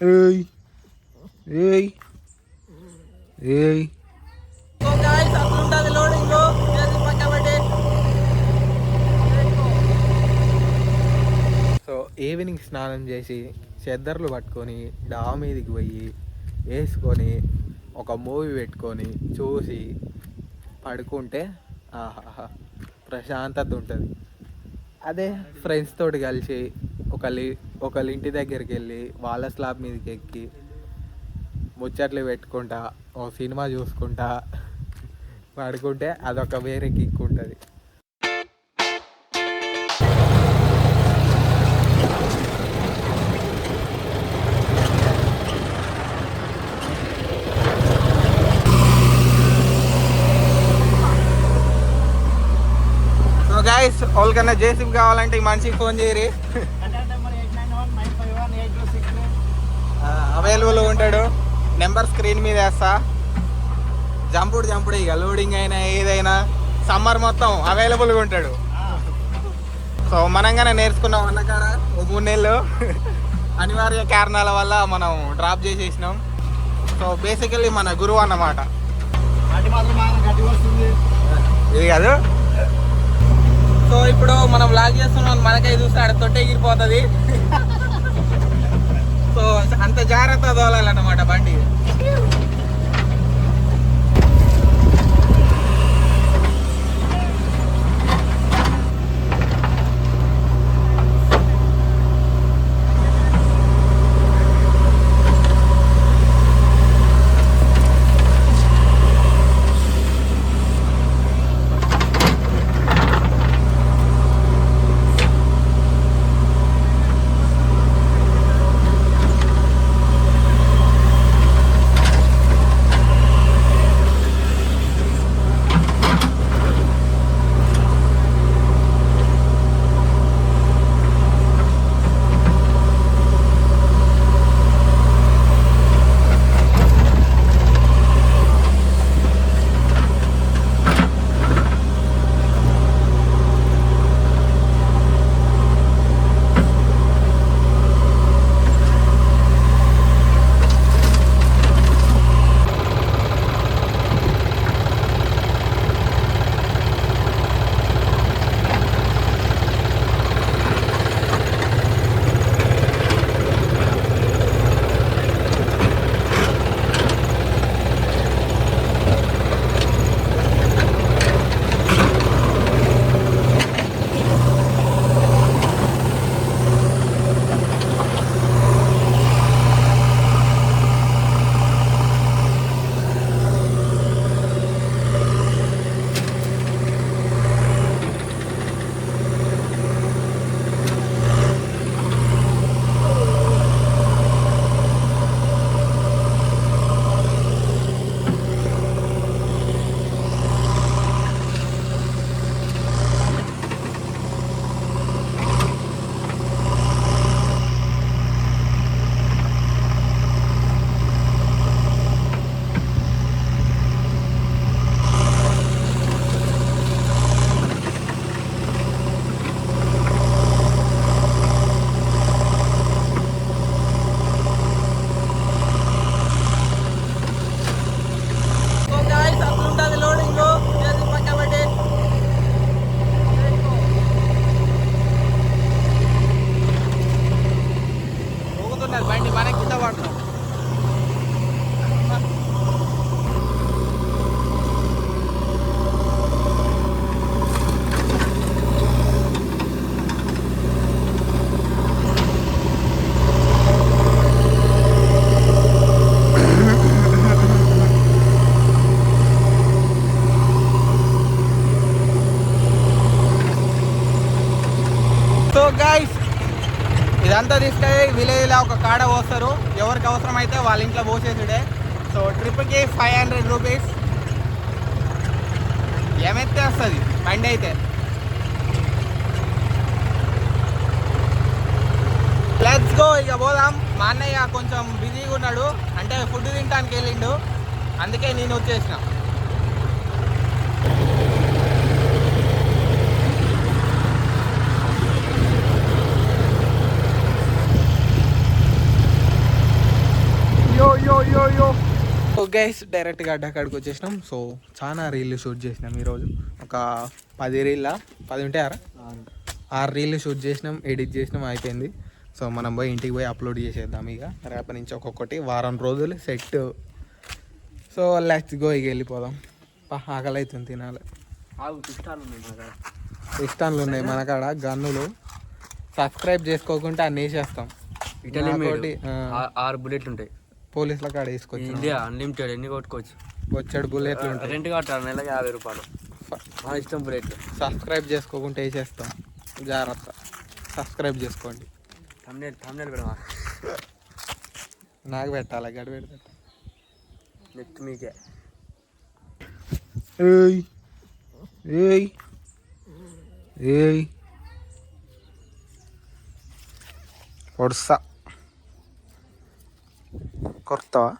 ఏయ్ ఏయ్ ఏయ్. సో గైస్ అట్లుంటది లోడింగ్. సో ఈవినింగ్ స్నానం చేసి చెద్దర్లు పట్టుకొని డా మీదకి పోయి వేసుకొని ఒక మూవీ పెట్టుకొని చూసి పడుకుంటే ఆహాహా ప్రశాంతత ఉంటుంది. అదే ఫ్రెండ్స్ తోటి కలిసి ఒకళ్ళ ఇంటి దగ్గరికి వెళ్ళి వాళ్ళ స్లాబ్ మీదకి ఎక్కి ముచ్చట్లు పెట్టుకుంటా ఓ సినిమా చూసుకుంటా పడుకుంటే అదొక వేరే కిక్ ఉంటుంది. సో గైస్ వాళ్ళకన్నా జేసీబీ కావాలంటే ఈ మనిషికి ఫోన్ చేయరి, అవైలబుల్ ఉంటాడు. నెంబర్ స్క్రీన్ మీద వేస్తా. జంపుడు ఇక లోడింగ్ అయినా ఏదైనా సమ్మర్ మొత్తం అవైలబుల్గా ఉంటాడు. సో మనంగానే నేర్చుకున్నాం అన్నకాడ ఓ 3 నెలలు అనివార్య కారణాల వల్ల మనం డ్రాప్ చేసేసినాం. సో బేసికల్లీ మన గురువు అన్నమాట ఇది కాదు. సో ఇప్పుడు మనం లాగ్ చేస్తున్నాం, మనకై చూస్తే ఆడ తొట్టే ఎగిరిపోతుంది. సో అంత జాగ్రత్త తోలాలన్నమాట బండి. సో గైస్ ఇదంతా తీసుకెళ్ళి విలేజ్లో ఒక కాడ పోస్తారు. ఎవరికి అవసరమైతే వాళ్ళ ఇంట్లో పోసేసుడే. సో ట్రిప్కి 500 రూపీస్ ఏమైతే వస్తుంది బండి అయితే. లెట్స్ గో, ఇక పోదాం. మా అన్నయ్య కొంచెం బిజీగా ఉన్నాడు, అంటే ఫుడ్ తినడానికి వెళ్ళిండు, అందుకే నేను వచ్చేసిన. గైస్ డైరెక్ట్గా అడ్డాకాడికి వచ్చేసినాం. సో చాలా రీల్లు షూట్ చేసినాం ఈరోజు. ఒక 10 రీల్లా 10 ఉంటే 6 రీల్లు షూట్ చేసినాం, ఎడిట్ చేసినాం, అయిపోయింది. సో మనం పోయి ఇంటికి పోయి అప్లోడ్ చేసేద్దాం. ఇక రేపటి నుంచి ఒక్కొక్కటి వారం రోజులు సెట్. సో లెట్స్ గో, ఇక వెళ్ళిపోదాం. ఆకలి అవుతుంది, తినాలి. ఇష్టాలు ఉన్నాయి మన కాడ గన్నులు. సబ్స్క్రైబ్ చేసుకోకుంటే అన్నీ వేసేస్తాం. 6 బుల్లెట్లు ఉంటాయి. పోలీసుల కాడ వేసుకోవచ్చు. ఇండియా అన్లిమిటెడ్, ఎన్ని కొట్టుకోవచ్చు. వచ్చాడు బుల్లెట్లు ఉంటాయి. రెంట్ కట్టాలి, నెలకి 50 రూపాయలు. మన ఇష్టం బుల్లెట్లు. సబ్స్క్రైబ్ చేసుకోకుంటే వేసేస్తాం. జాగ్రత్త, సబ్స్క్రైబ్ చేసుకోండి. తమ్నేల్ పెడమా, నాకు పెట్టాలి, గడి పెడతా. నెక్స్ట్ మీకే. ఏయ్ ఏయ్ ఏయ్ పొడుస్తా, కొడతావా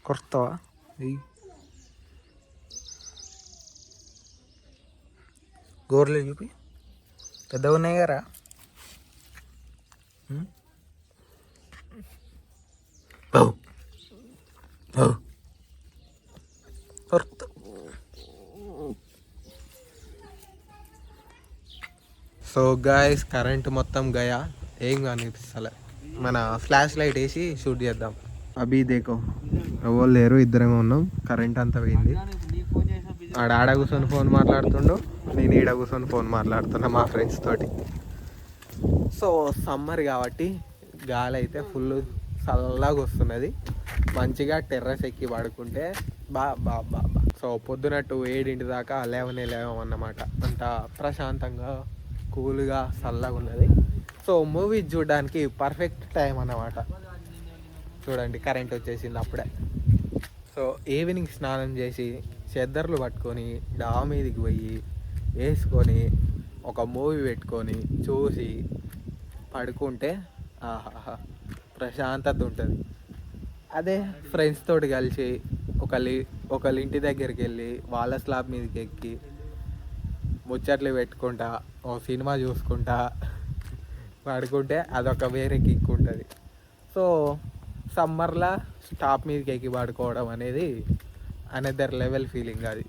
కొడతావా? ఏయ్ గోర్లు చూపి, పెద్దగా ఉన్నాయి కదా. సో గాయస్ కరెంట్ మొత్తం గయా, ఏం కనిపిస్తలే. మన ఫ్లాష్ లైట్ వేసి షూట్ చేద్దాం. అభి దేకో, ఎవరు లేరు, ఇద్దరేమో ఉన్నాం. కరెంట్ అంతా పోయింది. ఆడ కూర్చొని ఫోన్ మాట్లాడుతుండు, నేను ఈడ కూర్చొని ఫోన్ మాట్లాడుతున్నా మా ఫ్రెండ్స్ తోటి. సో సమ్మర్ కాబట్టి గాలి అయితే ఫుల్ చల్లగా వస్తున్నది. మంచిగా టెర్రస్ ఎక్కి పడుకుంటే బా. సో పొద్దునట్టు 7 దాకా లేవమన్నమాట. అంత ప్రశాంతంగా కూల్గా చల్లగా ఉన్నది. సో మూవీ చూడడానికి పర్ఫెక్ట్ టైం అన్నమాట. చూడండి కరెంట్ వచ్చేసింది అప్పుడే. సో ఈవినింగ్ స్నానం చేసి చెద్దర్లు పట్టుకొని డా మీదకి పోయి వేసుకొని ఒక మూవీ పెట్టుకొని చూసి పడుకుంటే ఆహా ప్రశాంతత ఉంటుంది. అదే ఫ్రెండ్స్ తోటి కలిసి ఒకళ్ళ ఇంటి దగ్గరికి వెళ్ళి వాళ్ళ స్లాబ్ మీదకి ఎక్కి ముచ్చట్లు పెట్టుకుంటా ఓ సినిమా చూసుకుంటా పడుకుంటే అదొక వేరే కిక్ ఉంటుంది. సో సమ్మర్లో టాప్ మీదకి ఎక్కి పడుకోవడం అనేది అనదర్ లెవెల్ ఫీలింగ్ అది.